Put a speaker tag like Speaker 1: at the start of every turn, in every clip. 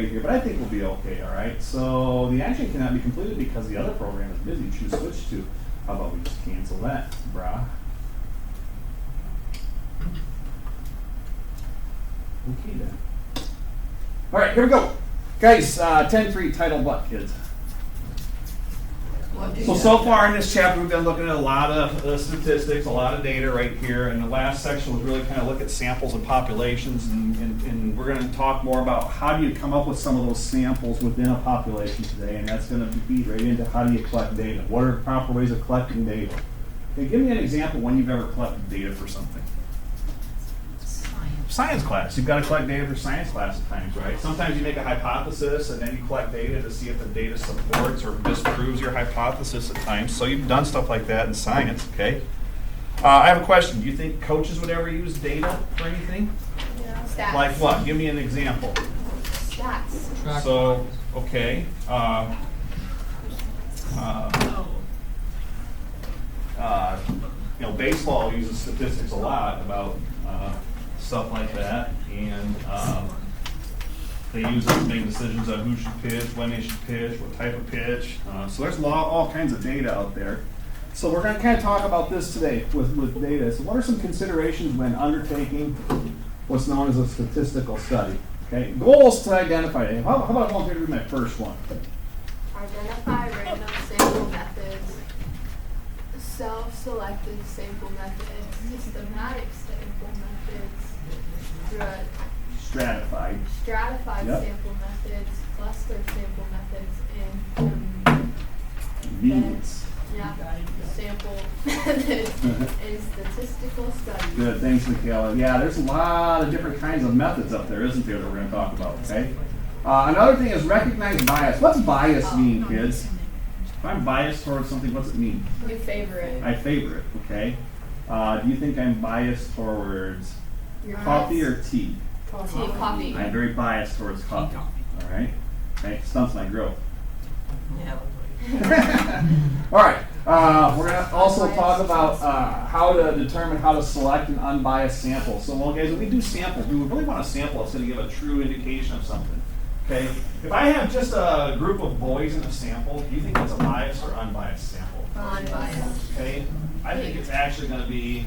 Speaker 1: here, but I think we'll be okay, all right? So the action cannot be completed because the other program is busy. Choose switch to. How about we just cancel that, brah? Okay then. All right, here we go. Guys, 10-3 title what, kids? So far in this chapter, we've been looking at a lot of statistics, a lot of data right here, and the last section was really kind of look at samples and populations, and we're going to talk more about how do you come up with some of those samples within a population today, and that's going to feed right into how do you collect data. What are proper ways of collecting data? Okay, give me an example when you've ever collected data for something. Science class. You've got to collect data for science class at times, right? Sometimes you make a hypothesis and then you collect data to see if the data supports or disproves your hypothesis at times. So you've done stuff like that in science, okay? I have a question. Do you think coaches would ever use data for anything?
Speaker 2: Yeah. Stats.
Speaker 1: Like what? Give me an example.
Speaker 2: Stats.
Speaker 1: So, okay. Baseball uses statistics a lot about stuff like that, and they use it to make decisions on who should pitch, when they should pitch, what type of pitch. So there's all kinds of data out there. So we're going to kind of talk about this today with data. So what are some considerations when undertaking what's known as a statistical study? Okay, goals to identify. How about I volunteer to do my first one?
Speaker 2: Identify random sample methods, self-selected sample methods, systematic sample methods,
Speaker 1: Stratified.
Speaker 2: Stratified
Speaker 1: Yep.
Speaker 2: sample methods, cluster sample methods, and
Speaker 1: Convenience.
Speaker 2: sample methods and statistical studies.
Speaker 1: Good, thanks, Michaela. Yeah, there's a lot of different kinds of methods up there, isn't there, that we're going to talk about, okay? Another thing is recognize bias. What's bias mean, kids? If I'm biased towards something, what's it mean?
Speaker 2: You favor it.
Speaker 1: I favor it, okay? Do you think I'm biased towards coffee or tea?
Speaker 2: Coffee.
Speaker 1: I'm very biased towards coffee, all right? Okay, stunts my growth. All right, we're going to also talk about how to determine how to select an unbiased sample. So, well, guys, when we do samples, we really want to sample it's going to give a true indication of something. Okay, if I have just a group of boys in a sample, do you think it's a biased or unbiased sample?
Speaker 2: Unbiased.
Speaker 1: Okay, I think it's actually going to be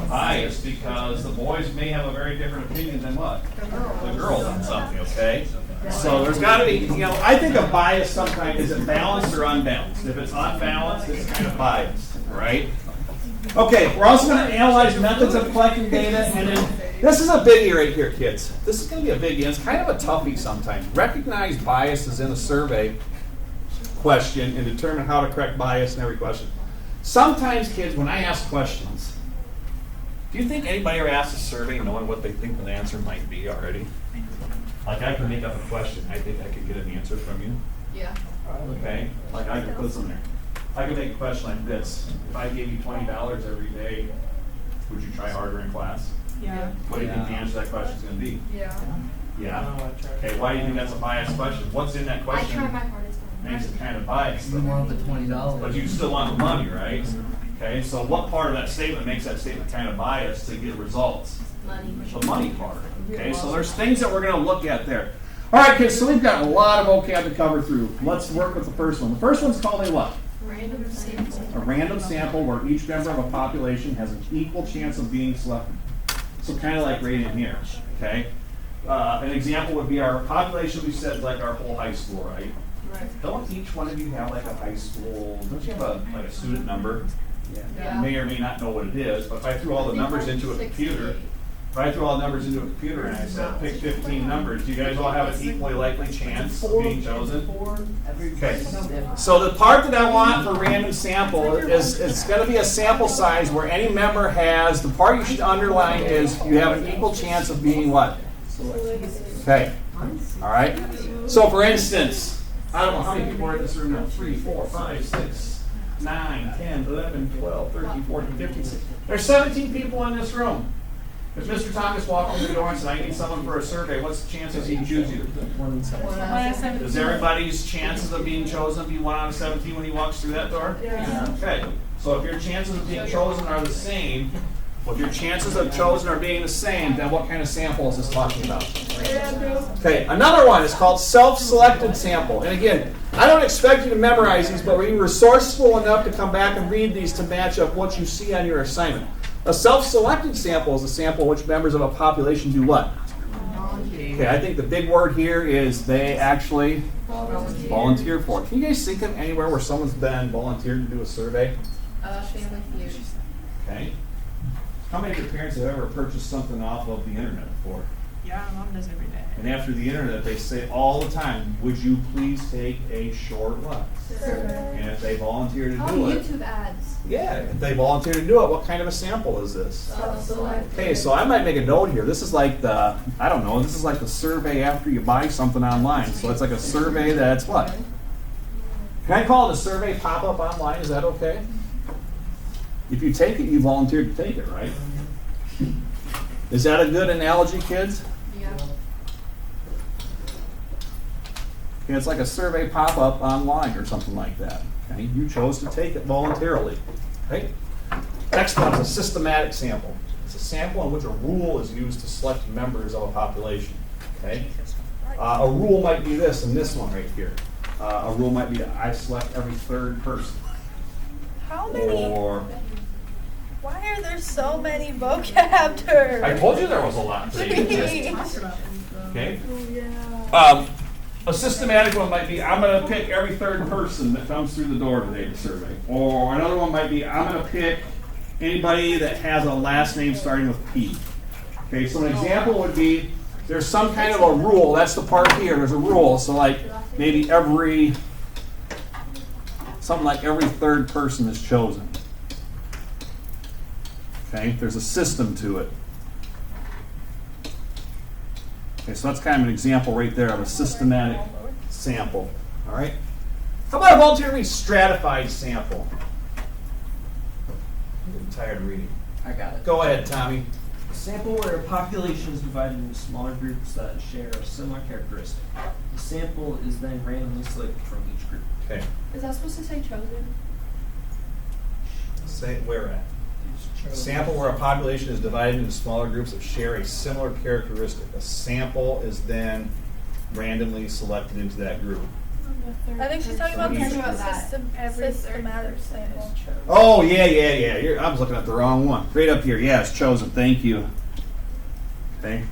Speaker 1: biased because the boys may have a very different opinion than what? The girls on something, okay? So there's got to be, I think a bias sometimes, is it balanced or unbalanced? If it's unbalanced, it's kind of biased, right? Okay, we're also going to analyze methods of collecting data, and then this is a biggie right here, kids. This is going to be a biggie, and it's kind of a toughie sometimes. Recognize biases in a survey question and determine how to correct bias in every question. Sometimes, kids, when I ask questions, do you think anybody ever asks a survey knowing what they think the answer might be already? Like I can make up a question. I think I could get an answer from you.
Speaker 2: Yeah.
Speaker 1: Okay? Like I could put some there. I could make a question like this. If I gave you $20 every day, would you try harder in class?
Speaker 2: Yeah.
Speaker 1: What do you think the answer to that question is going to be?
Speaker 2: Yeah.
Speaker 1: Yeah? Okay, why do you think that's a biased question? What's in that
Speaker 2: I
Speaker 1: question
Speaker 2: try my hardest.
Speaker 1: makes it kind of biased?
Speaker 3: You want the $20.
Speaker 1: But you still want the money, right? Okay, so what part of that statement makes that statement kind of biased to get results?
Speaker 2: Money.
Speaker 1: The money part. Okay, so there's things that we're going to look at there. All right, kids, so we've got a lot of vocab to cover through. Let's work with the first one. The first one's called a what?
Speaker 2: Random sample.
Speaker 1: A random sample where each member of a population has an equal chance of being selected. So kind of like right in here, okay? An example would be our population, we said, like our whole high school, right?
Speaker 2: Right.
Speaker 1: Don't each one of you have like a high school, don't you have a student number?
Speaker 2: Yeah.
Speaker 1: You may or may not know what it is, but if I threw all the numbers into a computer, and I said pick 15 numbers, do you guys all have an equally likely chance of being chosen? Okay. So the part that I want for random sample is it's going to be a sample size where any member has, the part you should underline is you have an equal chance of being what? Okay. All right. So for instance, I don't know how many people are in this room now. 3, 4, 5, 6, 9, 10, 11, 12, 13, 14, 15, 16. There's 17 people in this room. If Mr. Thomas walked in the door and said, I need someone for a survey, what's the chances he'd choose you? Does everybody's chances of being chosen be 1 out of 17 when he walks through that door?
Speaker 2: Yeah.
Speaker 1: Okay. So if your chances of being chosen are the same, well, if your chances of chosen are being the same, then what kind of sample is this talking about? Okay, another one is called self-selected sample. And again, I don't expect you to memorize these, but be resourceful enough to come back and read these to match up what you see on your assignment. A self-selected sample is a sample in which members of a population do what? Okay, I think the big word here is they actually volunteer for it. Can you guys think of anywhere where someone's been volunteered to do a survey?
Speaker 2: Family Feud.
Speaker 1: Okay. How many of your parents have ever purchased something off of the internet before?
Speaker 3: Yeah, Mom does every day.
Speaker 1: And after the internet, they say all the time, would you please take a short what?
Speaker 2: Survey.
Speaker 1: And if they volunteer to
Speaker 2: Oh,
Speaker 1: do it,
Speaker 2: YouTube ads.
Speaker 1: yeah, if they volunteer to do it, what kind of a sample is this?
Speaker 2: Self-selected.
Speaker 1: Okay, so I might make a note here. This is like the, I don't know, this is like the survey after you buy something online. So it's like a survey that's what? Can I call it a survey pop-up online? Is that okay? If you take it, you volunteered to take it, right? Is that a good analogy, kids?
Speaker 2: Yeah.
Speaker 1: Okay, it's like a survey pop-up online or something like that. Okay, you chose to take it voluntarily. Okay. Next one is a systematic sample. It's a sample in which a rule is used to select members of a population. Okay. A rule might be this and this one right here. A rule might be that I select every third person.
Speaker 3: How many?
Speaker 1: Or
Speaker 3: Why are there so many vocab terms?
Speaker 1: I told you there was a lot today.
Speaker 3: Jeez.
Speaker 1: Okay.
Speaker 3: Yeah.
Speaker 1: A systematic one might be, I'm going to pick every third person that comes through the door today to survey. Or another one might be, I'm going to pick anybody that has a last name starting with P. Okay, so an example would be, there's some kind of a rule, that's the part here, there's a rule. So like maybe something like every third person is chosen. Okay, there's a system to it. Okay, so that's kind of an example right there of a systematic sample. All right. How about a voluntarily stratified sample? I'm getting tired of reading.
Speaker 4: I got it.
Speaker 1: Go ahead, Tommy.
Speaker 4: A sample where a population is divided into smaller groups that share a similar characteristic. The sample is then randomly selected from each group.
Speaker 1: Okay.
Speaker 2: Is that supposed to say chosen?
Speaker 1: Say where at? Sample where a population is divided into smaller groups that share a similar characteristic. A sample is then randomly selected into that group.
Speaker 3: I think she's talking about
Speaker 2: Every
Speaker 3: systematic
Speaker 2: third person
Speaker 3: sample.
Speaker 2: is chosen.
Speaker 1: Oh, yeah. I was looking at the wrong one. Right up here. Yeah, it's chosen. Thank you. Okay.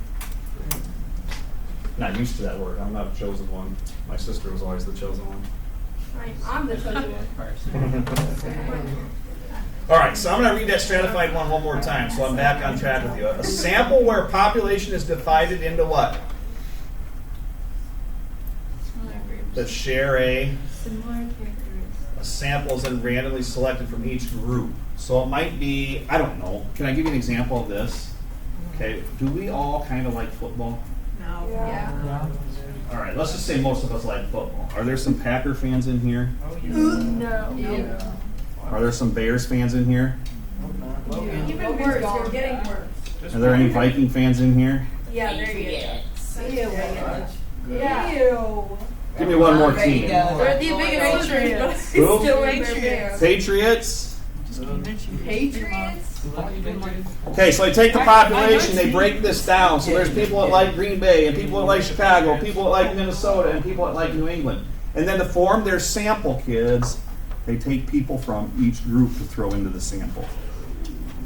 Speaker 1: Not used to that word. I'm not a chosen one. My sister was always the chosen one.
Speaker 2: I'm the chosen one.
Speaker 1: All right, so I'm going to read that stratified one more time, so I'm back on track with you. A sample where a population is divided into what?
Speaker 2: Smaller groups.
Speaker 1: That share a
Speaker 2: Similar characteristics.
Speaker 1: sample is then randomly selected from each group. So it might be, I don't know. Can I give you an example of this? Okay, do we all kind of like football?
Speaker 3: No.
Speaker 2: Yeah.
Speaker 1: All right, let's just say most of us like football. Are there some Packer fans in here?
Speaker 3: No.
Speaker 2: Yeah.
Speaker 1: Are there some Bears fans in here?
Speaker 2: Even worse, you're getting worse.
Speaker 1: Are there any Viking fans in here?
Speaker 3: Yeah, there you go.
Speaker 2: Yeah.
Speaker 3: Ew.
Speaker 1: Give me one more team.
Speaker 3: They're the biggest Patriots.
Speaker 1: Who?
Speaker 3: Still Patriots.
Speaker 1: Patriots?
Speaker 2: Patriots?
Speaker 1: Okay, so they take the population, they break this down. So there's people that like Green Bay, and people that like Chicago, people that like Minnesota, and people that like New England. And then to form their sample, kids, they take people from each group to throw into the sample.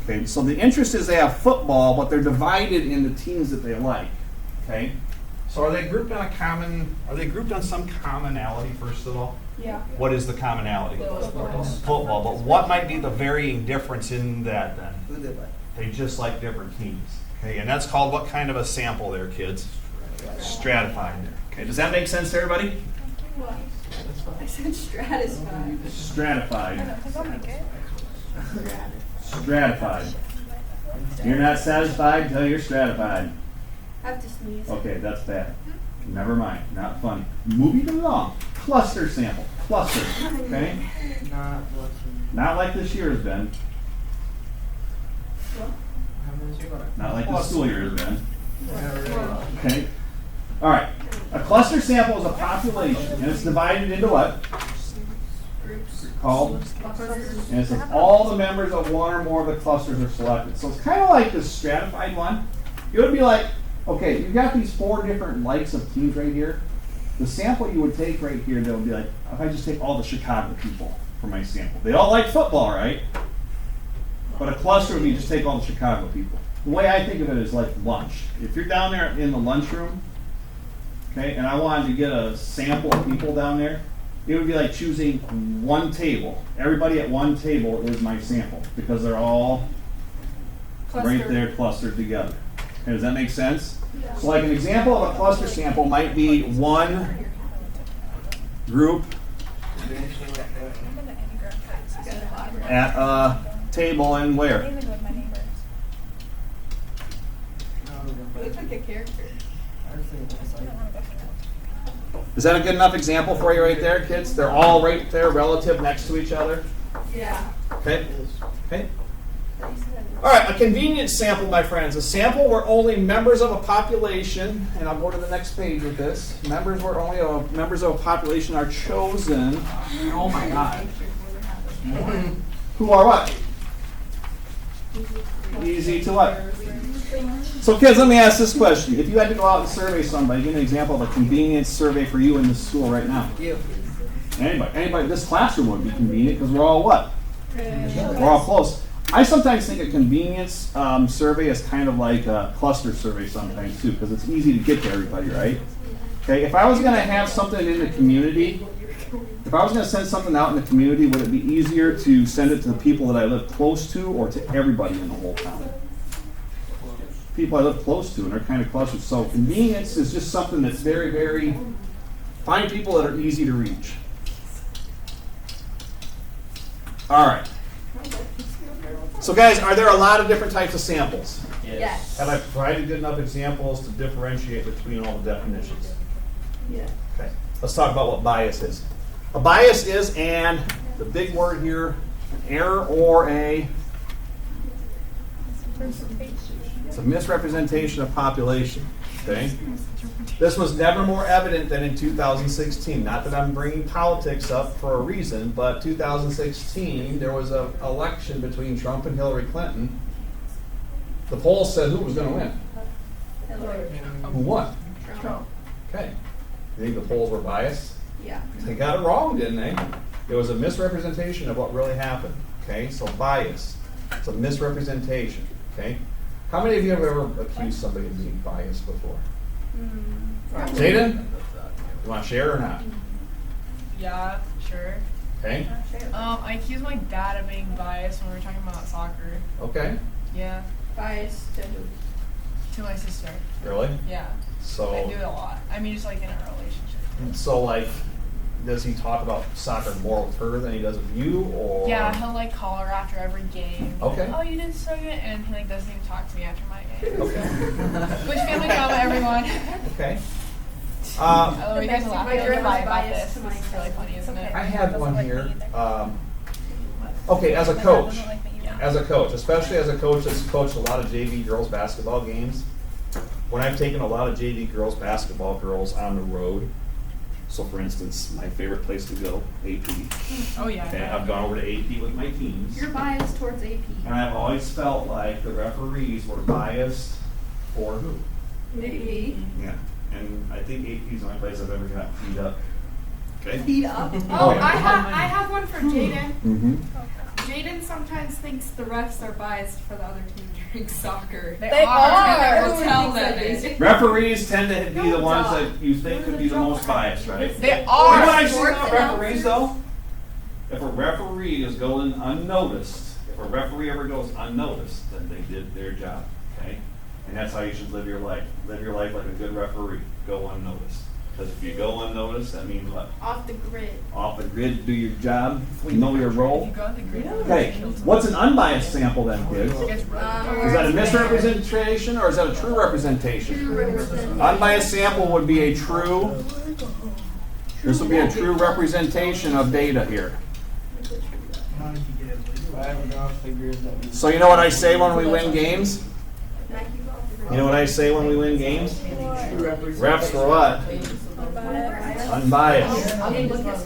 Speaker 1: Okay, so the interest is they have football, but they're divided into teams that they like. Okay, so are they grouped on some commonality first of all?
Speaker 2: Yeah.
Speaker 1: What is the commonality? Football. But what might be the varying difference in that then? They just like different teams. Okay, and that's called what kind of a sample there, kids? Stratified. Okay, does that make sense to everybody?
Speaker 2: What? I said stratified.
Speaker 1: Stratified.
Speaker 3: Okay.
Speaker 1: Stratified. You're not satisfied until you're stratified.
Speaker 2: I have to sneeze.
Speaker 1: Okay, that's bad. Never mind. Not funny. Moving along. Cluster sample. Cluster. Okay? Not like this year has been. Not like the school year has been. Okay? All right. A cluster sample is a population, and it's divided into what?
Speaker 2: Groups.
Speaker 1: Called?
Speaker 2: Clusters.
Speaker 1: And it says all the members of one or more of the clusters are selected. So it's kind of like this stratified one. It would be like Okay, you've got these 4 different likes of teams right here. The sample you would take right here, that would be like, if I just take all the Chicago people for my sample. They all like football, right? But a cluster would be just take all the Chicago people. The way I think of it is like lunch. If you're down there in the lunchroom, okay, and I wanted to get a sample of people down there, it would be like choosing one table. Everybody at one table is my sample because they're all right there clustered together. Okay, does that make sense?
Speaker 2: Yeah.
Speaker 1: So like an example of a cluster sample might be one group at a table in where?
Speaker 2: Looks like a character.
Speaker 1: Is that a good enough example for you right there, kids? They're all right there relative next to each other.
Speaker 2: Yeah.
Speaker 1: Okay? Okay? All right, a convenience sample, my friends. A sample where only members of a population, and I'll go to the next page with this, members where only members of a population are chosen. Oh my God. Who are what? Easy to what? So kids, let me ask this question. If you had to go out and survey somebody, give me an example of a convenience survey for you in this school right now.
Speaker 5: You.
Speaker 1: Anybody, this classroom would be convenient because we're all what? We're all close. I sometimes think a convenience survey is kind of like a cluster survey sometimes too, because it's easy to get to everybody, right? Okay, if I was going to have something in the community, if I was going to send something out in the community, would it be easier to send it to the people that I live close to or to everybody in the whole town? People I live close to, and they're kind of clustered. So convenience is just something that's very, very, find people that are easy to reach. All right. So guys, are there a lot of different types of samples?
Speaker 2: Yes.
Speaker 1: Have I provided good enough examples to differentiate between all the definitions?
Speaker 2: Yeah.
Speaker 1: Okay. Let's talk about what bias is. A bias is the big word here, an error or it's a misrepresentation of population. Okay. This was never more evident than in 2016. Not that I'm bringing politics up for a reason, but 2016, there was an election between Trump and Hillary Clinton. The polls said who was going to win.
Speaker 2: Hillary.
Speaker 1: Who won?
Speaker 2: Trump.
Speaker 1: Okay. You think the polls were biased?
Speaker 2: Yeah.
Speaker 1: They got it wrong, didn't they? It was a misrepresentation of what really happened. Okay, so bias. It's a misrepresentation. Okay. How many of you have ever accused somebody of being biased before? Jaden? You want to share or not?
Speaker 6: Yeah, sure.
Speaker 1: Okay.
Speaker 6: I accused my dad of being biased when we were talking about soccer.
Speaker 1: Okay.
Speaker 6: Yeah,
Speaker 2: Bias to who?
Speaker 6: to my sister.
Speaker 1: Really?
Speaker 6: Yeah, I do
Speaker 1: So,
Speaker 6: it a lot. I mean, just like in a relationship.
Speaker 1: like, does he talk about soccer more with her than he does with you, or?
Speaker 6: Yeah, he'll like call her after every game.
Speaker 1: Okay.
Speaker 6: Oh, you did so good, and he like doesn't even talk to me after my game.
Speaker 1: Okay.
Speaker 6: Which family drama, everyone?
Speaker 1: Okay.
Speaker 6: Oh, you guys are laughing
Speaker 2: My
Speaker 6: really
Speaker 2: grandma's
Speaker 6: loud about
Speaker 2: biased
Speaker 6: this.
Speaker 2: to my
Speaker 6: This is really funny, isn't it?
Speaker 1: I had one here. Okay, as a coach, especially as a coach that's coached a lot of JV girls basketball games, when I've taken a lot of JV girls basketball girls on the road, so for instance, my favorite place to go, AP.
Speaker 6: Oh yeah.
Speaker 1: Okay, I've gone over to AP with my teams.
Speaker 2: You're biased towards AP.
Speaker 1: And I've always felt like the referees were biased for who?
Speaker 2: AP.
Speaker 1: Yeah. And I think AP is the only place I've ever got beat up. Okay?
Speaker 2: Beat up.
Speaker 7: Oh,
Speaker 1: Okay.
Speaker 7: I have one for Jaden.
Speaker 1: Mm-hmm.
Speaker 7: Jaden sometimes thinks the refs are biased for the other team during soccer.
Speaker 6: They
Speaker 3: They
Speaker 6: are.
Speaker 3: are.
Speaker 7: We'll tell them.
Speaker 1: Referees tend to be the ones that you think could be the most biased, right?
Speaker 6: They
Speaker 1: You know what
Speaker 6: are.
Speaker 1: I've seen about referees though? If a referee is going unnoticed, if a referee ever goes unnoticed, then they did their job, okay? And that's how you should live your life. Live your life like a good referee. Go unnoticed. Because if you go unnoticed, that means what?
Speaker 2: Off the grid.
Speaker 1: Off the grid, do your job, know your role.
Speaker 6: If you go on the grid,
Speaker 1: Okay, what's an unbiased sample then, kids?
Speaker 6: you guys really
Speaker 1: Is that a misrepresentation or is that a true representation?
Speaker 2: True representation.
Speaker 1: Unbiased sample would be a true, this would be a true representation of data here. So you know what I say when we win games? You know what I say when we win games? Refs were what? Unbiased.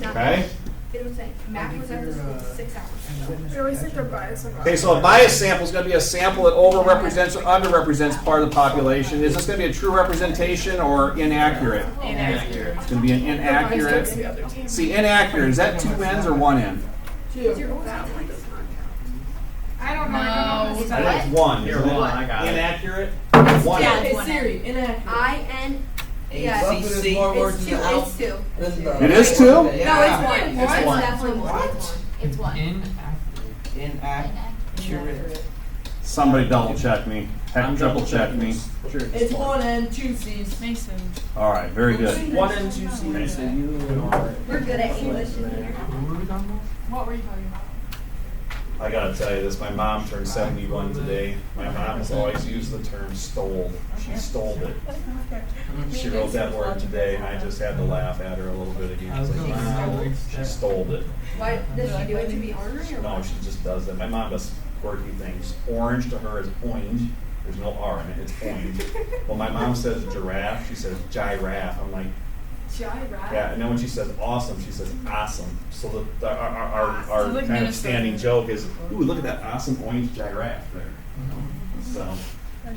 Speaker 1: Okay?
Speaker 7: It was saying, Matt was at the school 6 hours ago.
Speaker 6: We always think they're biased.
Speaker 1: Okay, so a bias sample is going to be a sample that overrepresents or underrepresents part of the population. Is this going to be a true representation or inaccurate?
Speaker 6: Inaccurate.
Speaker 1: It's going to be an inaccurate. See, inaccurate, is that 2 ends or 1 end?
Speaker 7: I don't know.
Speaker 1: I think it's 1.
Speaker 4: Here,
Speaker 1: isn't it?
Speaker 4: one, I got it.
Speaker 1: Inaccurate? 1
Speaker 7: Yeah,
Speaker 1: end.
Speaker 7: it's Siri, inaccurate. I-N, yeah,
Speaker 5: Buffett is more words
Speaker 7: it's
Speaker 5: than
Speaker 7: 2,
Speaker 5: out
Speaker 7: it's 2.
Speaker 5: than the-
Speaker 1: It is 2?
Speaker 7: No, it's 1.
Speaker 5: Yeah.
Speaker 7: It's
Speaker 1: one.
Speaker 7: definitely 1.
Speaker 2: It's one.
Speaker 5: Inaccurate.
Speaker 1: Somebody double check me. Heck, triple check me.
Speaker 4: Sure.
Speaker 5: It's 1 and 2 C's.
Speaker 6: Mason.
Speaker 1: All right, very good.
Speaker 4: 1 and 2 C's, so you are.
Speaker 7: We're good at English in here.
Speaker 6: What were you talking about?
Speaker 1: I gotta tell you this, my mom turned 71 today. My mom has always used the term stole. She stole it. She wrote that word today, and I just had to laugh at her a little bit again. I was like, wow, she stole it.
Speaker 7: Why, does she do it to be ornery or
Speaker 1: No,
Speaker 7: what?
Speaker 1: she just does that. My mom does quirky things. Orange to her is orange. There's no R in it, it's orange. When my mom says giraffe, she says giraffe. I'm like,
Speaker 7: Gyra?
Speaker 1: yeah, and then when she says awesome, she says awesome. So our
Speaker 6: Sounds like
Speaker 1: kind of
Speaker 6: Minnesota.
Speaker 1: standing joke is, ooh, look at that awesome orange giraffe there. So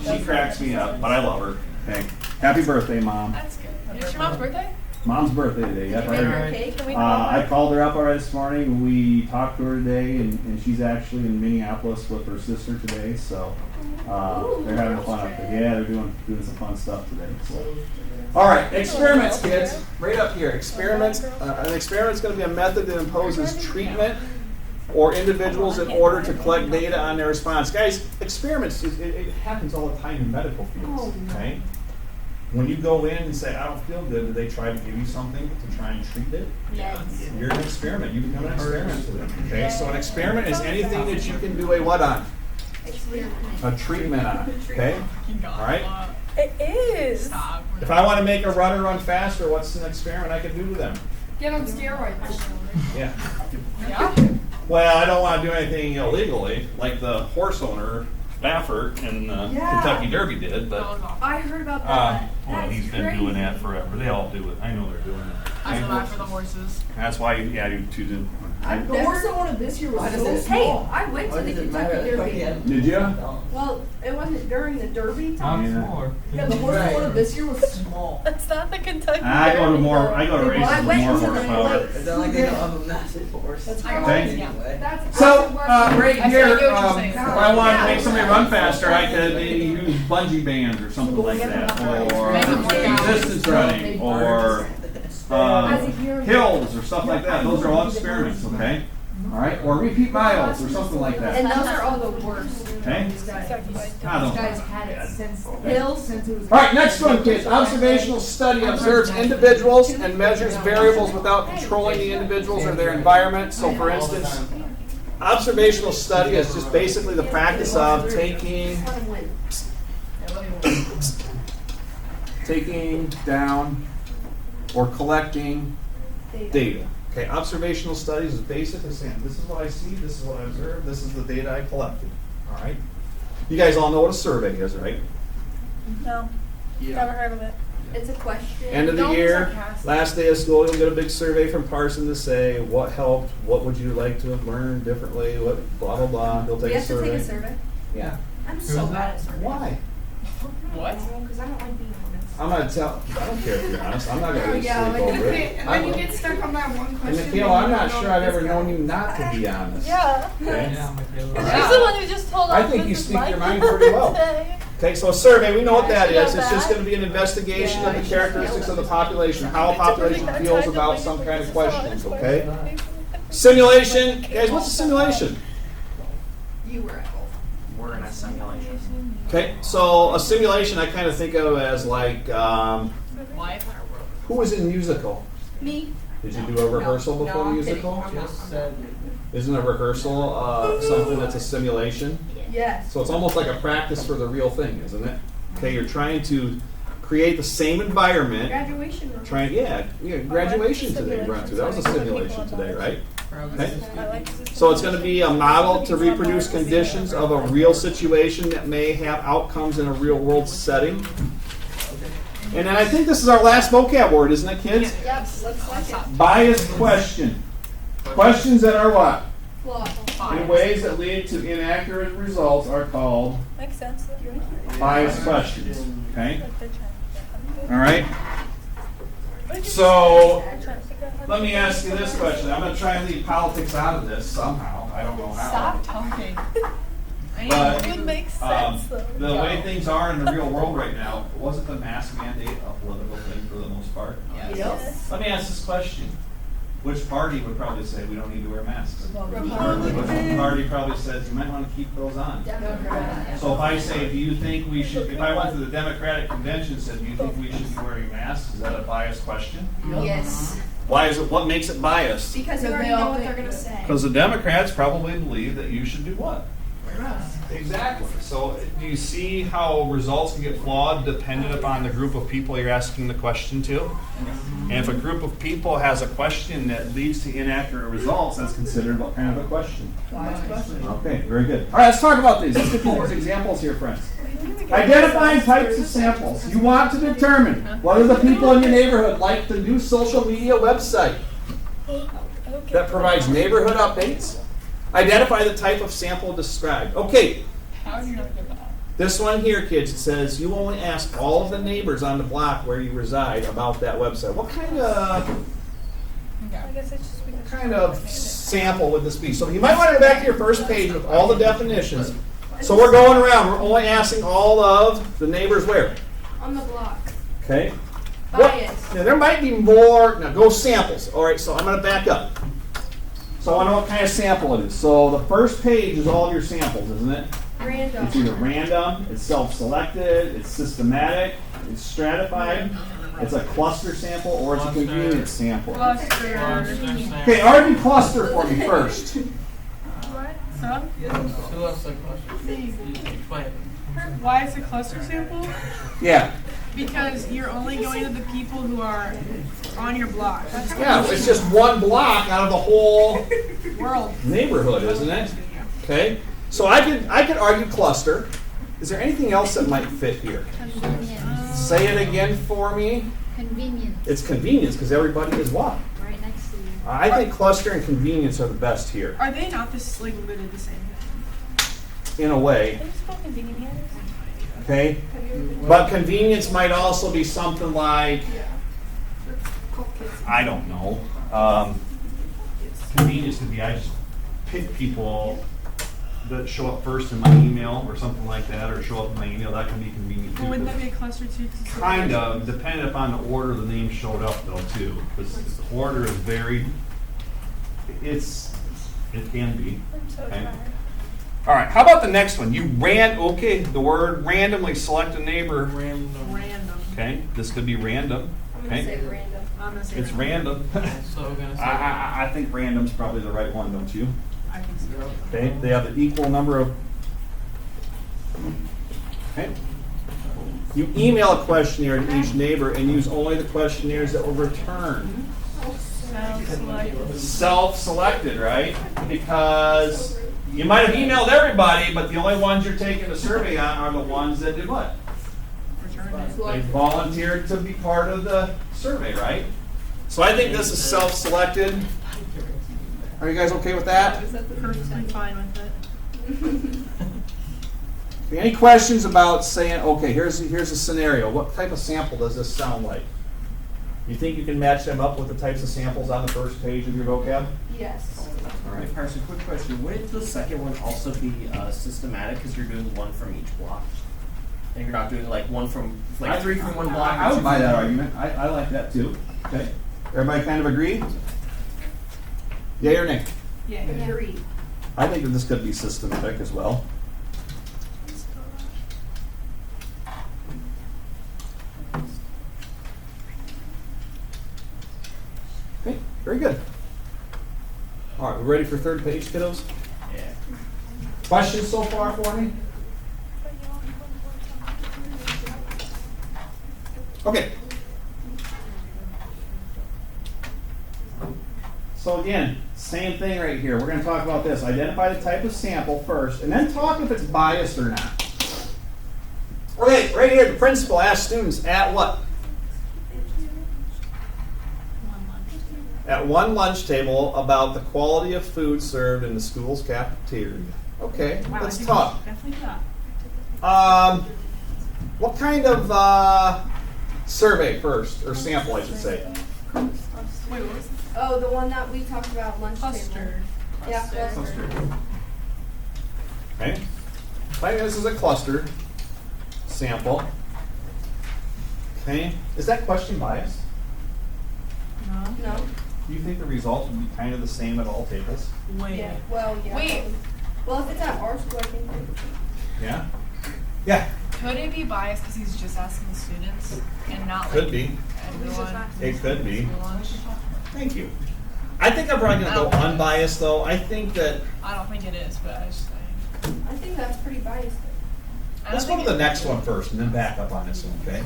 Speaker 1: she cracks me up, but I love her. Okay. Happy birthday, Mom.
Speaker 6: That's good. It's your mom's birthday?
Speaker 1: Mom's birthday today. Yep,
Speaker 7: Did
Speaker 1: I
Speaker 7: you make
Speaker 1: heard.
Speaker 7: her cake? Can we
Speaker 1: I called her up already this morning. We talked to her today, and she's actually in Minneapolis with her sister today. So they're having fun up there. Yeah, they're doing some fun stuff today. So. All right, experiments, kids. Right up here. Experiments. An experiment is going to be a method that imposes treatment or individuals in order to collect data on their response. Guys, experiments, it happens all the time in medical fields. Okay. When you go in and say, I don't feel good, do they try to give you something to try and treat it?
Speaker 7: Yes.
Speaker 1: You're an experiment. You become an experiment to them. Okay, so an experiment is anything that you can do a what on?
Speaker 7: Experiment.
Speaker 1: A treatment on. Okay? All right?
Speaker 3: It is.
Speaker 6: Stop.
Speaker 1: If I want to make a runner run faster, what's an experiment I can do to them?
Speaker 7: Get on steroids.
Speaker 1: Yeah.
Speaker 6: Yeah?
Speaker 1: Well, I don't want to do anything illegally, like the horse owner, Baffert, in
Speaker 7: Yeah.
Speaker 1: Kentucky Derby did, but
Speaker 7: I heard about that.
Speaker 1: well,
Speaker 7: That's
Speaker 1: he's been
Speaker 7: crazy.
Speaker 1: doing that forever. They all do it. I know they're doing it.
Speaker 6: I feel bad for the horses.
Speaker 1: That's why you two do.
Speaker 5: The horse I wanted this year was
Speaker 7: Why does
Speaker 5: so
Speaker 7: it-
Speaker 5: small.
Speaker 7: Hey, I went to
Speaker 5: Why
Speaker 7: the
Speaker 5: does it
Speaker 7: Kentucky
Speaker 5: matter?
Speaker 7: Derby.
Speaker 5: Yeah.
Speaker 1: Did you?
Speaker 7: Well, it wasn't during the Derby time.
Speaker 5: Yeah, the horse I wanted this year was small.
Speaker 3: That's not the Kentucky.
Speaker 1: I go to
Speaker 3: Derby,
Speaker 1: more.
Speaker 3: though.
Speaker 1: I go to races
Speaker 7: I
Speaker 1: with
Speaker 7: went
Speaker 1: more
Speaker 7: to the
Speaker 1: horsepower.
Speaker 7: like.
Speaker 5: It's not like they don't have a massive horse. That's
Speaker 1: Okay.
Speaker 7: That's
Speaker 1: So
Speaker 7: I
Speaker 1: right
Speaker 6: I
Speaker 1: here,
Speaker 6: get what you're saying.
Speaker 1: if I want to make somebody run faster, I could maybe use bungee bands or something like that, or
Speaker 6: Make them work out.
Speaker 1: resistance running, or hills or stuff like that. Those are all experiments, okay? All right, or repeat miles or something like that.
Speaker 7: And those are all the worst.
Speaker 1: Okay?
Speaker 3: Exactly.
Speaker 1: I don't-
Speaker 7: Guys had it since Hills since it was.
Speaker 1: All right, next one, kids. Observational study observes individuals and measures variables without controlling the individuals or their environment. So, for instance, observational study is just basically the practice of taking down or collecting data. Okay, observational studies is basically saying, this is what I see, this is what I observed, this is the data I collected. All right? You guys all know what a survey is, right?
Speaker 3: No. Never heard of it.
Speaker 7: It's a question.
Speaker 1: End of the
Speaker 6: Don't be
Speaker 1: year,
Speaker 6: sarcastic.
Speaker 1: last day of school, you'll get a big survey from Parson to say what helped, what would you like to have learned differently, what blah, blah, blah. He'll
Speaker 7: We
Speaker 1: take a
Speaker 7: have to take
Speaker 1: survey.
Speaker 7: a survey.
Speaker 1: Yeah.
Speaker 7: I'm so bad at surveys.
Speaker 1: Why?
Speaker 6: What?
Speaker 7: Because I don't like being honest.
Speaker 1: I'm going to tell, I don't care if you're honest, I'm not going to lose
Speaker 7: Yeah,
Speaker 1: sleep
Speaker 7: like
Speaker 1: over it.
Speaker 7: and then you get stuck on that one
Speaker 1: And
Speaker 7: question.
Speaker 1: Mikhail, I'm not sure I've ever known you not to be honest.
Speaker 3: Yeah.
Speaker 1: Okay?
Speaker 3: She's the one who just told us.
Speaker 1: I think you
Speaker 3: this is
Speaker 1: speak
Speaker 3: my
Speaker 1: your mind pretty well.
Speaker 3: birthday.
Speaker 1: Okay, so a survey, we know what that
Speaker 3: Yeah,
Speaker 1: is. It's just
Speaker 3: that.
Speaker 1: going to be an investigation of the characteristics of the population, how a population feels about some kind of questions, okay? Simulation, guys, what's a simulation?
Speaker 7: You were at both.
Speaker 4: We're in a simulation.
Speaker 1: Okay, so a simulation I kind of think of as like,
Speaker 6: Life?
Speaker 1: who was in musical?
Speaker 7: Me?
Speaker 1: Did you do a rehearsal
Speaker 7: No,
Speaker 1: before
Speaker 7: I'm
Speaker 1: musical?
Speaker 7: kidding.
Speaker 5: Just said.
Speaker 1: Isn't a rehearsal something that's a simulation?
Speaker 7: Yes.
Speaker 1: So it's almost like a practice for the real thing, isn't it? Okay, you're trying to create the same environment.
Speaker 7: Graduation.
Speaker 1: Graduation today, we went through. That was a simulation today, right? Okay.
Speaker 3: I like this.
Speaker 1: So it's going to be a model to reproduce conditions of a real situation that may have outcomes in a real world setting. And then I think this is our last vocab word, isn't it, kids?
Speaker 7: Yes. Looks like it.
Speaker 1: Biased question. Questions that are what?
Speaker 2: Flawed.
Speaker 1: In ways that lead to inaccurate results are called
Speaker 3: Makes sense.
Speaker 1: biased questions. Okay?
Speaker 3: Like they're trying to
Speaker 1: All right? So, let me ask you this question. I'm going to try and leave politics out of this somehow. I don't know how.
Speaker 6: Stop talking.
Speaker 1: But
Speaker 3: It would make sense though.
Speaker 1: the way things are in the real world right now, wasn't the mask mandate a political thing for the most part?
Speaker 3: Yes.
Speaker 1: Let me ask this question. Which party would probably say we don't need to wear masks? Which
Speaker 3: Republican.
Speaker 1: party probably says you might want to keep those on?
Speaker 2: Democrat.
Speaker 1: So if I say, do you think we should, if I went to the Democratic convention and said, do you think we should be wearing masks? Is that a biased question?
Speaker 2: Yes.
Speaker 1: Why is it, what makes it biased?
Speaker 7: Because they
Speaker 5: Because
Speaker 7: already
Speaker 5: they
Speaker 7: know
Speaker 5: all
Speaker 7: what
Speaker 5: think
Speaker 7: they're gonna
Speaker 5: that-
Speaker 7: say.
Speaker 1: Because the Democrats probably believe that you should do what?
Speaker 5: Wear masks.
Speaker 1: Exactly. So do you see how results can get flawed dependent upon the group of people you're asking the question to? And if a group of people has a question that leads to inaccurate results, that's considered what kind of a question?
Speaker 5: Biased question.
Speaker 1: Okay, very good. All right, let's talk about these. Let's get through these examples here, friends. Identifying types of samples. You want to determine whether the people in your neighborhood like the new social media website that provides neighborhood updates. Identify the type of sample described. Okay,
Speaker 6: How do you not get that?
Speaker 1: this one here, kids, it says you only ask all of the neighbors on the block where you reside about that website. What kind of
Speaker 3: I guess it's just because
Speaker 1: sample would this be? So you might want to go back to your first page with all the definitions. So we're going around. We're only asking all of the neighbors where?
Speaker 7: On the block.
Speaker 1: Okay.
Speaker 7: Bias.
Speaker 1: Now there might be more. Now go samples. All right. So I'm going to back up. So I know what kind of sample it is. So the first page is all of your samples, isn't it?
Speaker 7: Random.
Speaker 1: It's either random, it's self-selected, it's systematic, it's stratified, it's a cluster sample, or it's a convenience sample.
Speaker 6: Cluster.
Speaker 1: Okay, argue cluster for me first.
Speaker 6: Huh?
Speaker 8: Who else like questions? Explain.
Speaker 6: Why it's a cluster sample?
Speaker 1: Yeah.
Speaker 6: Because you're only going to the people who are on your block. That's
Speaker 1: Yeah, it's just one block out of the whole
Speaker 6: world.
Speaker 1: neighborhood, isn't it? Okay. So I could argue cluster. Is there anything else that might fit here?
Speaker 2: Convenience.
Speaker 1: Say it again for me.
Speaker 2: Convenience.
Speaker 1: It's convenience because everybody is what?
Speaker 2: Right next to you.
Speaker 1: I think cluster and convenience are the best here,
Speaker 6: Are they not this like literally the same thing?
Speaker 1: in a way.
Speaker 3: Are you spell convenience?
Speaker 1: Okay. But convenience might also be something like, I don't know. Convenience could be I just pick people that show up first in my email or something like that, or show up in my email. That can be convenient too.
Speaker 6: Well, wouldn't that be a cluster too? 'Cause it's
Speaker 1: Kind of, depending upon the order the name showed up though too. Because the order is very, it can be.
Speaker 3: I'm so
Speaker 1: Okay.
Speaker 3: tired.
Speaker 1: All right, how about the next one? The word randomly select a neighbor.
Speaker 8: Random.
Speaker 6: Random.
Speaker 1: Okay, this could be random.
Speaker 7: I'm gonna
Speaker 1: Okay,
Speaker 7: say random.
Speaker 6: I'm gonna say
Speaker 1: it's random.
Speaker 8: So we're gonna say.
Speaker 1: I think random's probably the right one, don't you?
Speaker 6: I think so.
Speaker 1: Okay, they have the equal number of. Okay. You email a questionnaire to each neighbor and use only the questionnaires that were returned.
Speaker 6: Self-selected.
Speaker 1: Self-selected, right? Because you might have emailed everybody, but the only ones you're taking a survey on are the ones that did what?
Speaker 6: Return it.
Speaker 1: They volunteered to be part of the survey, right? So I think this is self-selected. Are you guys okay with that?
Speaker 6: Perfectly fine with it.
Speaker 1: Any questions about saying, okay, here's a scenario. What type of sample does this sound like? You think you can match them up with the types of samples on the first page of your vocab?
Speaker 7: Yes.
Speaker 1: All right.
Speaker 4: Hey, Carson, quick question. Wouldn't the second one also be systematic because you're doing one from each block? And you're not doing like one from, like three from one block?
Speaker 1: I would buy that argument. I like that too. Okay. Everybody kind of agree? Yay or nay?
Speaker 6: Yeah.
Speaker 7: Agree.
Speaker 1: I think that this could be systematic as well. Okay, very good. All right, we ready for third page, kiddos?
Speaker 4: Yeah.
Speaker 1: Questions so far for me? Okay. So again, same thing right here. We're going to talk about this. Identify the type of sample first, and then talk if it's biased or not. Okay, right here, the principal asks students at what? at one lunch table about the quality of food served in the school's cafeteria. Okay,
Speaker 6: Wow,
Speaker 1: let's
Speaker 6: I think
Speaker 1: talk.
Speaker 6: we should definitely do that.
Speaker 1: What kind of survey first, or sample, I should say?
Speaker 6: Wait, what was it?
Speaker 7: Oh, the one that we talked about lunch
Speaker 6: Cluster.
Speaker 7: table. Yeah, cluster.
Speaker 1: Okay. I think this is a cluster sample. Okay. Is that question biased?
Speaker 7: No.
Speaker 1: Do you think the results would be kind of the same at all tables?
Speaker 6: Wait.
Speaker 7: Yeah. Well, yeah.
Speaker 2: Wait.
Speaker 7: Well, if it's at our school, I think.
Speaker 1: Yeah. Yeah.
Speaker 6: Could it be biased because he's just asking the students and not like
Speaker 1: Could be.
Speaker 6: everyone?
Speaker 1: It could be.
Speaker 6: School lunch?
Speaker 1: Thank you. I think I'm probably gonna go unbiased though. I think that
Speaker 6: I don't think it is, but I just think.
Speaker 7: I think that's pretty biased.
Speaker 1: let's go to the next one first and then back up on this one, okay?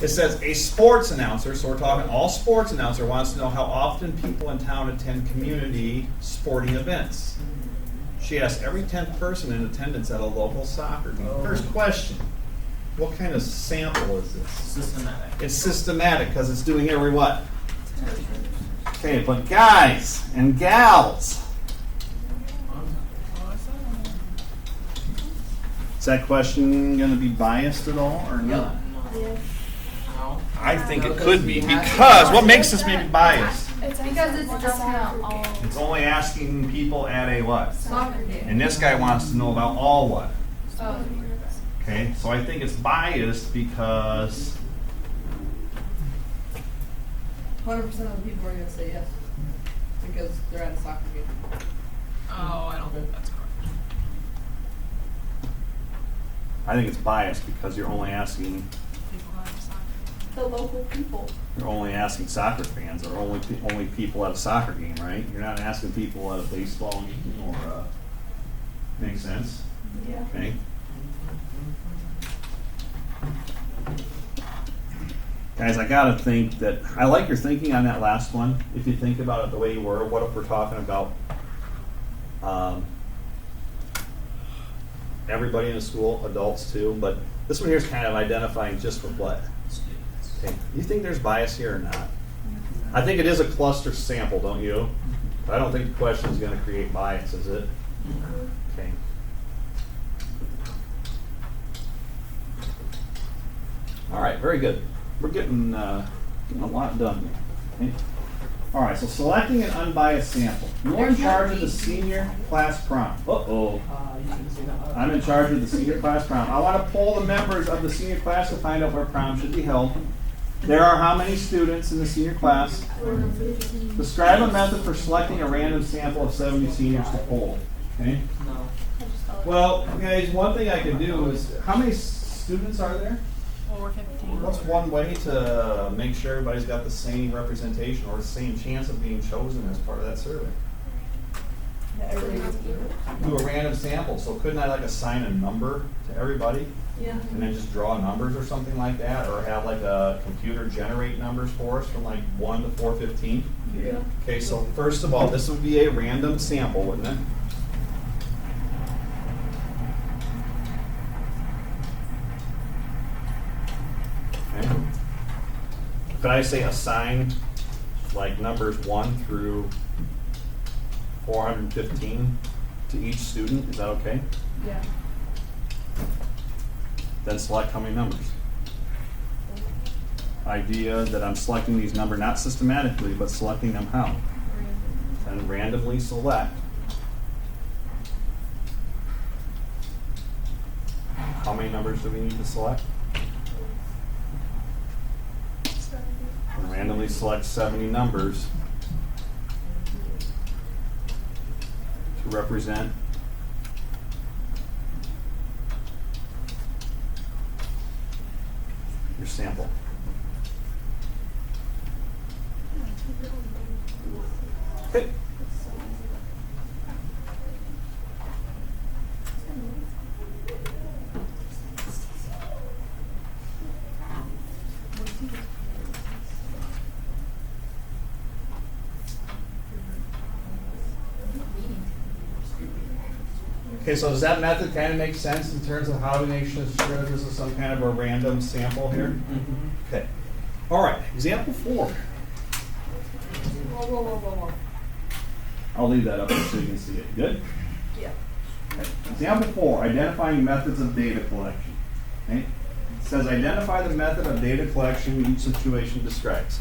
Speaker 1: It says a sports announcer, so we're talking all sports announcer wants to know how often people in town attend community sporting events. She asked every 10th person in attendance at a local soccer game. First question, what kind of sample is this?
Speaker 4: Systematic.
Speaker 1: It's systematic because it's doing every what? Okay, but guys and gals, is that question going to be biased at all or not?
Speaker 8: No.
Speaker 1: I think it could be because what makes this maybe biased?
Speaker 7: It's because it's just not all
Speaker 1: It's only asking people at a what?
Speaker 7: soccer game.
Speaker 1: And this guy wants to know about all what?
Speaker 7: Oh.
Speaker 1: Okay, so I think it's biased because
Speaker 5: 100% of the people are gonna say yes because they're at a soccer game.
Speaker 6: Oh, I don't think that's correct.
Speaker 1: I think it's biased because you're only asking
Speaker 6: People who have soccer.
Speaker 7: The local people.
Speaker 1: you're only asking soccer fans or only people at a soccer game, right? You're not asking people at a baseball game or makes sense?
Speaker 7: Yeah.
Speaker 1: Okay. Guys, I gotta think that I like your thinking on that last one. If you think about it the way you were, what if we're talking about everybody in the school, adults too, but this one here is kind of identifying just for what? Okay. You think there's bias here or not? I think it is a cluster sample, don't you? But I don't think the question is going to create bias, is it? Okay. All right, very good. We're getting a lot done here. Okay. All right, so selecting an unbiased sample. You're in charge of the senior class prom. Uh-oh. I'm in charge of the senior class prom. I want to poll the members of the senior class to find out where prom should be held. There are how many students in the senior class? Describe a method for selecting a random sample of 70 seniors to poll. Okay. Well, guys, one thing I can do is, how many students are there?
Speaker 6: Well, we're 15.
Speaker 1: What's one way to make sure everybody's got the same representation or the same chance of being chosen as part of that survey? Do a random sample. So couldn't I like assign a number to everybody?
Speaker 7: Yeah.
Speaker 1: And then just draw numbers or something like that, or have like a computer generate numbers for us from like 1 to 415?
Speaker 7: Yeah.
Speaker 1: Okay, so first of all, this would be a random sample, wouldn't it? Okay. Could I say assign like numbers 1 through 415 to each student? Is that okay?
Speaker 7: Yeah.
Speaker 1: Then select how many numbers. Idea that I'm selecting these numbers not systematically, but selecting them how? And randomly select how many numbers do we need to select? And randomly select 70 numbers to represent your sample. Okay. Okay, so does that method kind of make sense in terms of how to make sure this is some kind of a random sample here? Okay. All right, example 4.
Speaker 5: Whoa.
Speaker 1: I'll leave that up there so you can see it. Good?
Speaker 5: Yeah.
Speaker 1: Okay. Example 4, identifying methods of data collection. Okay? It says identify the method of data collection each situation describes.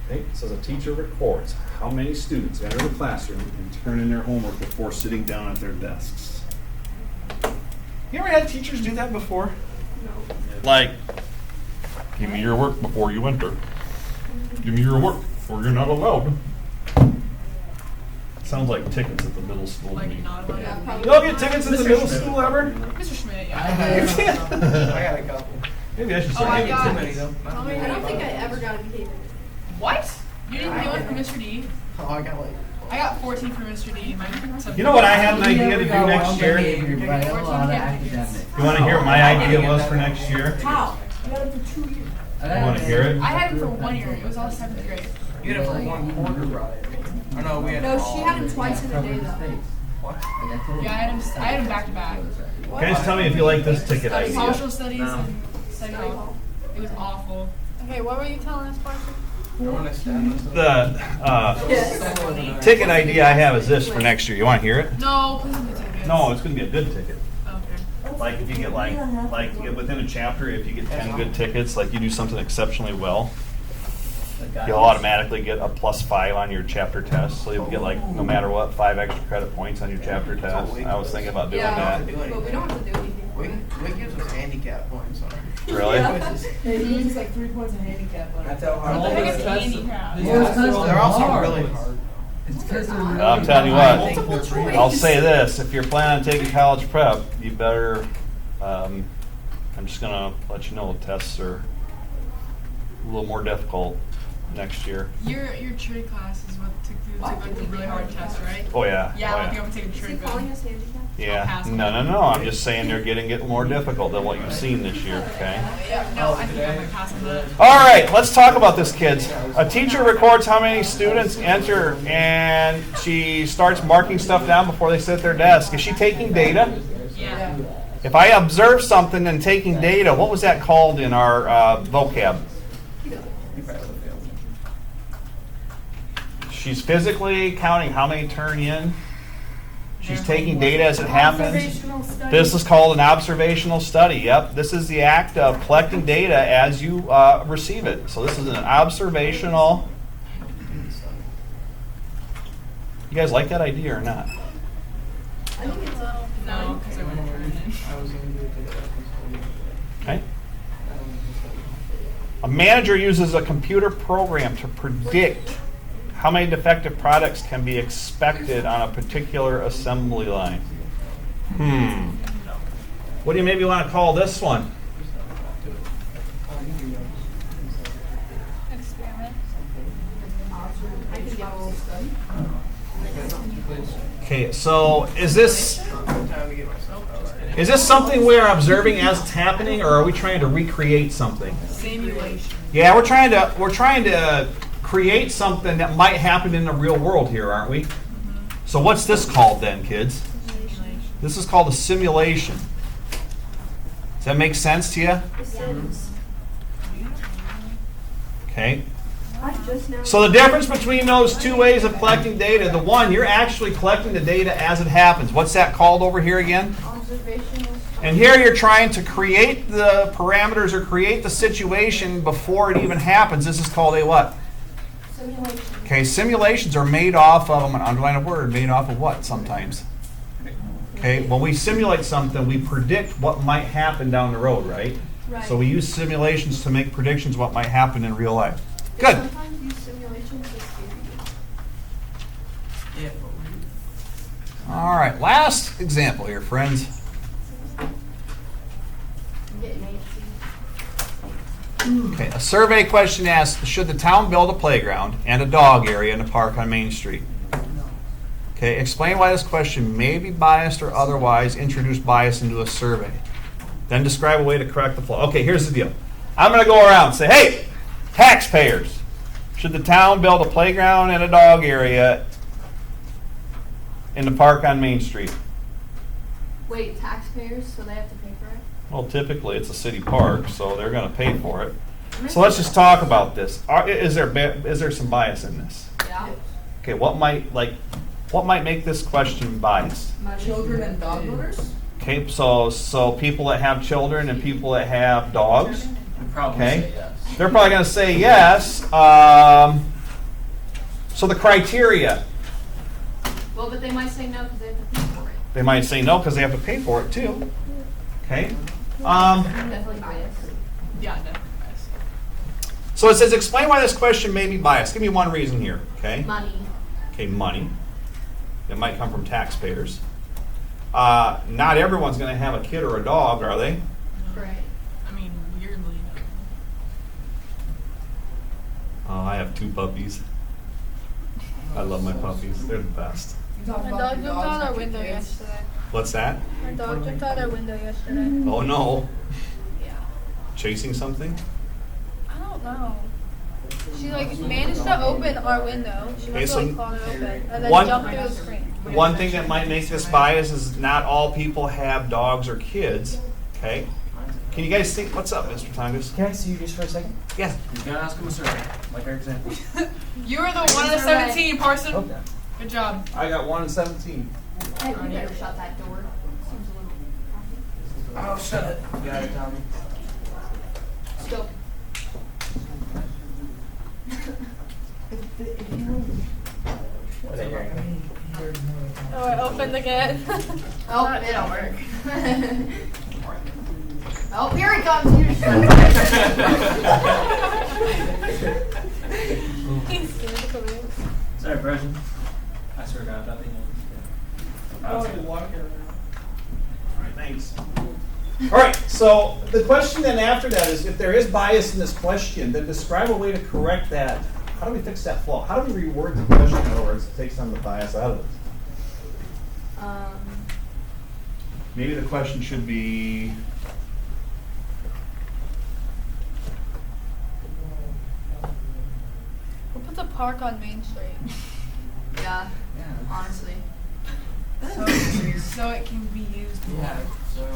Speaker 1: Okay? It says a teacher records how many students enter the classroom and turn in their homework before sitting down at their desks. You ever had teachers do that before?
Speaker 2: No.
Speaker 9: Like, give me your work before you enter. Give me your work, or you're not allowed. Sounds like tickets at the middle school. to
Speaker 6: Like
Speaker 9: me.
Speaker 6: not allowed.
Speaker 5: Yeah,
Speaker 6: to
Speaker 5: probably.
Speaker 1: You all get tickets at the middle
Speaker 4: Schmidt.
Speaker 1: school ever?
Speaker 6: Mr. Schmidt, yeah.
Speaker 8: I got a couple.
Speaker 1: Maybe I should
Speaker 6: Oh, I
Speaker 1: start.
Speaker 6: got
Speaker 8: Too many though.
Speaker 2: I don't think I ever got a behavior.
Speaker 6: What? You didn't get one from Mr. D?
Speaker 8: Oh, I got like.
Speaker 6: I got 14 from Mr. D. My
Speaker 1: You know what I have an idea to do next year? You want to hear what my idea was for next year?
Speaker 6: How? You got it for 2 years.
Speaker 1: You want to hear it?
Speaker 6: I had it for 1 year. It was all 7th grade.
Speaker 8: You had it for 1 quarter. Oh no, we had.
Speaker 2: No, she had him twice in a day though.
Speaker 8: What?
Speaker 6: Yeah, I had him back to back.
Speaker 1: Guys, tell me if you like this ticket idea.
Speaker 6: Social studies and study hall. It was awful.
Speaker 2: Okay, what were you telling us, Parker?
Speaker 8: I want to stand this
Speaker 1: The ticket idea I have is this for next year. You want to hear it?
Speaker 6: No, please don't do tickets.
Speaker 1: No, it's going to be a good ticket.
Speaker 6: Okay.
Speaker 1: Like if you get like you get within a chapter, if you get 10 good tickets, like you do something exceptionally well, you'll automatically get a +5 on your chapter test. So you'll get like, no matter what, 5 extra credit points on your chapter test. I was thinking about doing that.
Speaker 2: But we don't have to do anything.
Speaker 8: What gives us handicap points on our
Speaker 1: Really?
Speaker 5: He uses like 3 points of handicap on it.
Speaker 8: That's how
Speaker 6: What the heck is handicap?
Speaker 8: They're also really hard.
Speaker 4: It's because they're really
Speaker 1: I'm telling you
Speaker 8: I
Speaker 1: what,
Speaker 8: think they're pretty-
Speaker 1: I'll say this, if you're planning on taking college prep, you better, I'm just gonna let you know, tests are a little more difficult next year.
Speaker 6: Your trade class is what took like the really hard test, right?
Speaker 1: Oh yeah,
Speaker 6: Yeah,
Speaker 1: oh
Speaker 6: I think
Speaker 1: yeah.
Speaker 6: I'm taking
Speaker 2: Is he
Speaker 6: trade.
Speaker 2: calling us handicapped?
Speaker 1: Yeah,
Speaker 6: pass on
Speaker 1: no, I'm just saying they're getting more difficult than what you've seen this year, okay?
Speaker 6: Yeah, no, I think I'm gonna pass on that.
Speaker 1: All right, let's talk about this, kids. A teacher records how many students enter, and she starts marking stuff down before they sit at their desk. Is she taking data?
Speaker 6: Yeah.
Speaker 1: If I observe something and taking data, what was that called in our vocab? She's physically counting how many turn in. She's taking data as it happens.
Speaker 7: Observational study.
Speaker 1: This is called an observational study. Yep, this is the act of collecting data as you receive it. So this is an observational. You guys like that idea or not?
Speaker 2: I think it's
Speaker 6: No, because I went over it.
Speaker 8: I was going to do it today.
Speaker 1: Okay. A manager uses a computer program to predict how many defective products can be expected on a particular assembly line. What do you maybe want to call this one?
Speaker 7: Experiment.
Speaker 2: I can get all study.
Speaker 1: Okay, so is this
Speaker 8: Time to get myself out.
Speaker 1: is this something we're observing as it's happening, or are we trying to recreate something?
Speaker 6: Simulation.
Speaker 1: Yeah, we're trying to create something that might happen in the real world here, aren't we? So what's this called then, kids? This is called a simulation. Does that make sense to you?
Speaker 2: The Sims.
Speaker 1: Okay.
Speaker 2: I just now.
Speaker 1: So the difference between those two ways of collecting data, the one, you're actually collecting the data as it happens. What's that called over here again?
Speaker 2: Observational.
Speaker 1: And here you're trying to create the parameters or create the situation before it even happens. This is called a what?
Speaker 2: Simulation.
Speaker 1: Okay, simulations are made off of, I'm going to underline a word, made off of what sometimes? Okay, when we simulate something, we predict what might happen down the road, right?
Speaker 2: Right.
Speaker 1: So we use simulations to make predictions what might happen in real life.
Speaker 2: They
Speaker 1: Good.
Speaker 2: sometimes use simulations to scare you.
Speaker 8: Yeah,
Speaker 1: All right, last example here, friends.
Speaker 2: I'm getting antsy.
Speaker 1: Okay, a survey question asks, should the town build a playground and a dog area in the park on Main Street? Okay, explain why this question may be biased or otherwise introduce bias into a survey. Then describe a way to correct the flaw. Okay, here's the deal. I'm going to go around and say, hey, taxpayers, should the town build a playground and a dog area in the park on Main Street?
Speaker 2: Wait, taxpayers, so they have to pay for it?
Speaker 1: Well, typically it's a city park, so they're going to pay for it. So let's just talk about this. Is there some bias in this?
Speaker 2: Yeah.
Speaker 1: Okay, what might make this question biased?
Speaker 5: Children and dog owners?
Speaker 1: Okay, so people that have children and people that have dogs,
Speaker 4: I'd probably
Speaker 1: okay,
Speaker 4: say yes.
Speaker 1: they're probably going to say yes. So the criteria,
Speaker 2: Well, but they might say no because they have to pay for it.
Speaker 1: they might say no because they have to pay for it too. Okay.
Speaker 2: Definitely biased.
Speaker 6: Yeah, definitely biased.
Speaker 1: So it says explain why this question may be biased. Give me one reason here. Okay.
Speaker 2: Money.
Speaker 1: Okay, money. It might come from taxpayers. Not everyone's going to have a kid or a dog, are they?
Speaker 2: Right.
Speaker 6: I mean, weirdly, no.
Speaker 1: Oh, I have 2 puppies. I love my puppies. They're the best.
Speaker 5: You talk
Speaker 3: My
Speaker 5: about
Speaker 3: dog
Speaker 5: the
Speaker 3: jumped
Speaker 5: dogs
Speaker 3: out our
Speaker 5: and
Speaker 3: window
Speaker 5: kids.
Speaker 3: yesterday.
Speaker 1: What's that?
Speaker 3: My dog jumped out our window yesterday.
Speaker 1: Oh no.
Speaker 3: Yeah.
Speaker 1: Chasing something?
Speaker 3: I don't know. She like managed to open our window. She
Speaker 1: Okay,
Speaker 3: must
Speaker 1: so
Speaker 3: have like clawed it open and then
Speaker 1: one-
Speaker 3: jumped through the screen.
Speaker 1: One thing that might make this bias is not all people have dogs or kids. Okay? Can you guys think, what's up, Mr. Tongas?
Speaker 4: Can I see you just for a second?
Speaker 1: Yeah.
Speaker 4: You gotta ask him a survey, like our example.
Speaker 6: You were the 1 out of 17, Parson.
Speaker 4: Okay.
Speaker 6: Good job.
Speaker 1: I got 1 in 17.
Speaker 2: Hey, you better shut that door. Seems a little.
Speaker 8: Oh, shut it.
Speaker 4: You got it, Tommy.
Speaker 2: Still.
Speaker 3: Oh, it opened again.
Speaker 2: Oh, it don't work. Oh, here it comes.
Speaker 3: He's scared to come in.
Speaker 4: Sorry, President. I swear to God, nothing else.
Speaker 1: Alright, thanks. Alright, so the question then after that is, if there is bias in this question, then describe a way to correct that. How do we fix that flaw? How do we reword the question, in other words, to take some of the bias out of it? Maybe the question should be,
Speaker 3: Who puts a park on Main Street?
Speaker 2: Yeah, honestly.
Speaker 6: So it can be used.
Speaker 8: Yeah.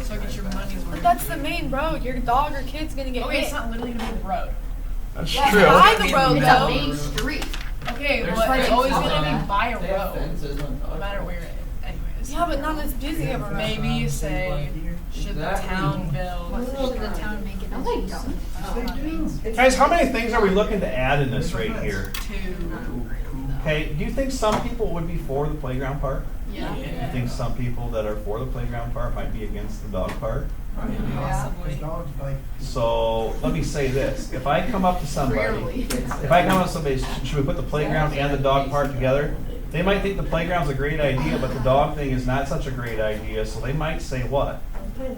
Speaker 6: So get your money's
Speaker 3: But
Speaker 6: worth.
Speaker 3: that's the main road. Your dog or kid's gonna get
Speaker 6: Okay,
Speaker 3: hit.
Speaker 6: it's not literally gonna be the road.
Speaker 1: that's
Speaker 2: Yeah,
Speaker 1: true.
Speaker 3: By the road
Speaker 2: It's a
Speaker 3: though.
Speaker 2: main street.
Speaker 6: Okay,
Speaker 8: There's
Speaker 6: well, it's
Speaker 8: fences
Speaker 6: always
Speaker 8: on
Speaker 6: gonna
Speaker 8: that.
Speaker 6: be by a
Speaker 8: They have
Speaker 6: road,
Speaker 8: fences on
Speaker 6: no matter where it is. Anyways.
Speaker 3: Yeah, but not as busy of a road.
Speaker 6: Maybe say, should the town build?
Speaker 2: Should the town make it? No, they don't.
Speaker 1: Guys, how many things are we looking to add in this right here?
Speaker 6: Two.
Speaker 1: Okay, do you think some people would be for the playground part?
Speaker 2: Yeah.
Speaker 1: Do you think some people that are for the playground part might be against the dog part?
Speaker 6: Possibly.
Speaker 1: So let me say this, if I come up to somebody,
Speaker 2: Rarely.
Speaker 1: if I come up to somebody, should we put the playground and the dog part together? They might think the playground's a great idea, but the dog thing is not such a great idea, so they might say what?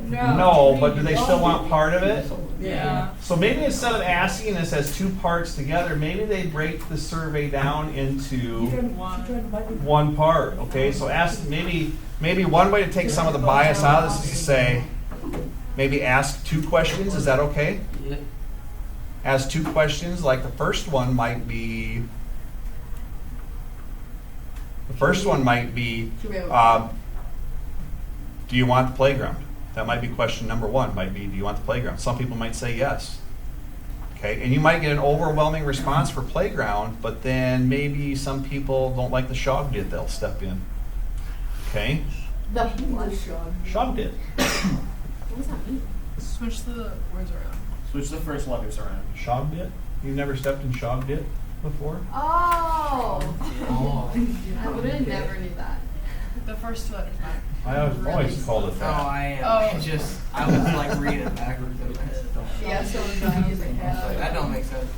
Speaker 1: No, but do they still want part of it?
Speaker 6: Yeah.
Speaker 1: So maybe instead of asking this as 2 parts together, maybe they break the survey down into one part, okay? So ask, maybe one way to take some of the bias out of this is to say, maybe ask 2 questions, is that okay?
Speaker 8: Yeah.
Speaker 1: Ask 2 questions, like the first one might be, do you want the playground? That might be question number 1, might be, do you want the playground? Some people might say yes. Okay, and you might get an overwhelming response for playground, but then maybe some people don't like the shog did, they'll step in. Okay?
Speaker 2: The what?
Speaker 1: Shog did.
Speaker 2: What does that mean?
Speaker 6: Switch the words around.
Speaker 4: Switch the first letters around.
Speaker 1: Shog did? You've never stepped in shog did before?
Speaker 2: Oh.
Speaker 8: Oh.
Speaker 2: I would have never knew that.
Speaker 6: The first 2 letters back.
Speaker 1: I always called it
Speaker 8: Oh,
Speaker 1: that.
Speaker 8: I was like reading it backwards.
Speaker 2: Yeah, so was I.
Speaker 8: That don't make sense.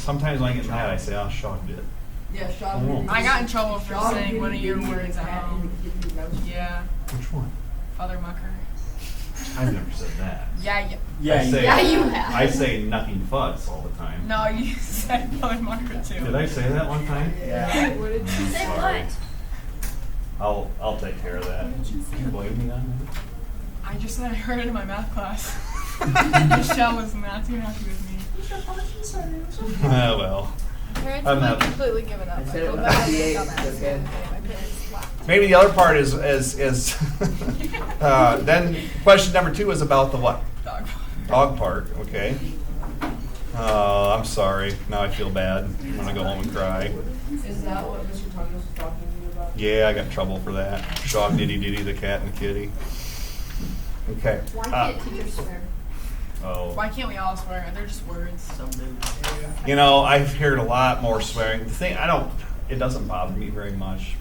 Speaker 1: Sometimes when I get mad, I say, oh, shog did.
Speaker 5: Yeah, Sean.
Speaker 1: Oh.
Speaker 6: I got in trouble for saying one of your words wrong. Yeah,
Speaker 1: Which one?
Speaker 6: Father Mucker.
Speaker 1: I've never said that.
Speaker 6: Yeah.
Speaker 4: Yeah,
Speaker 1: I say,
Speaker 2: Yeah, you have.
Speaker 1: I say nothing fuzz all the time.
Speaker 6: No, you said Father Mucker too.
Speaker 1: Did I say that one time?
Speaker 4: Yeah.
Speaker 2: What did you say?
Speaker 1: Sorry. I'll take care of that. You blame me on that?
Speaker 6: I just said I heard it in my math class. Michelle was not too happy with me.
Speaker 1: Well.
Speaker 3: Parents
Speaker 1: I'm
Speaker 3: have
Speaker 1: not-
Speaker 3: completely given up.
Speaker 8: I said it
Speaker 3: Like,
Speaker 8: was
Speaker 3: well,
Speaker 8: 58,
Speaker 3: dumbass.
Speaker 8: okay.
Speaker 3: My parents laughed.
Speaker 1: Maybe the other part is then question number 2 is about the what?
Speaker 6: Dog.
Speaker 1: Dog part, okay. Oh, I'm sorry. Now I feel bad. I'm gonna go home and cry.
Speaker 5: Is that what Mr. Thomas was talking to you about?
Speaker 1: Yeah, I got in trouble for that. Dog diddy diddy, the cat and the kitty. Okay.
Speaker 2: Why can't teachers swear?
Speaker 1: Oh.
Speaker 6: Why can't we all swear? They're just words.
Speaker 8: Some do.
Speaker 1: You know, I've heard a lot more swearing. The thing, it doesn't bother me very much,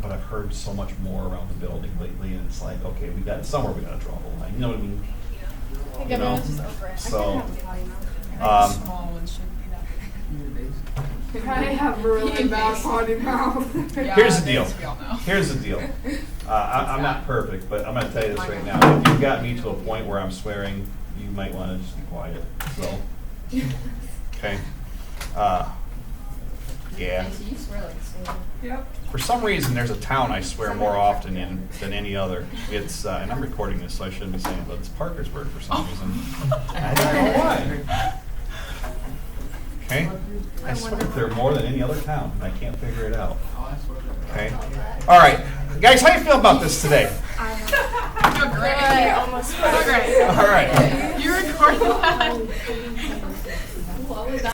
Speaker 1: but I've heard so much more around the building lately, and it's like, okay, somewhere we gotta draw the line. You know what I mean?
Speaker 3: I think
Speaker 1: You know,
Speaker 3: everyone's just over it.
Speaker 1: so,
Speaker 6: I think
Speaker 1: Um,
Speaker 6: the small ones shouldn't be that
Speaker 7: I have really bad potty mouth.
Speaker 6: big. Yeah,
Speaker 1: Here's the deal.
Speaker 6: we all know.
Speaker 1: Here's the deal. I'm not perfect, but I'm gonna tell you this right now. If you've got me to a point where I'm swearing, you might wanna just be quiet, so. Okay. Yeah.
Speaker 2: So you swear like a sailor.
Speaker 7: Yep.
Speaker 1: For some reason, there's a town I swear more often in than any other. It's, and I'm recording this, so I shouldn't be saying it, but it's Parkersburg for some reason. I don't know why. Okay? I swear they're more than any other town, and I can't figure it out.
Speaker 8: Oh, I swear to God.
Speaker 1: Okay? All right. Guys, how you feel about this today?
Speaker 6: You're great.
Speaker 7: Almost.
Speaker 6: You're great.
Speaker 1: All right.
Speaker 6: You recorded that?
Speaker 2: What was that?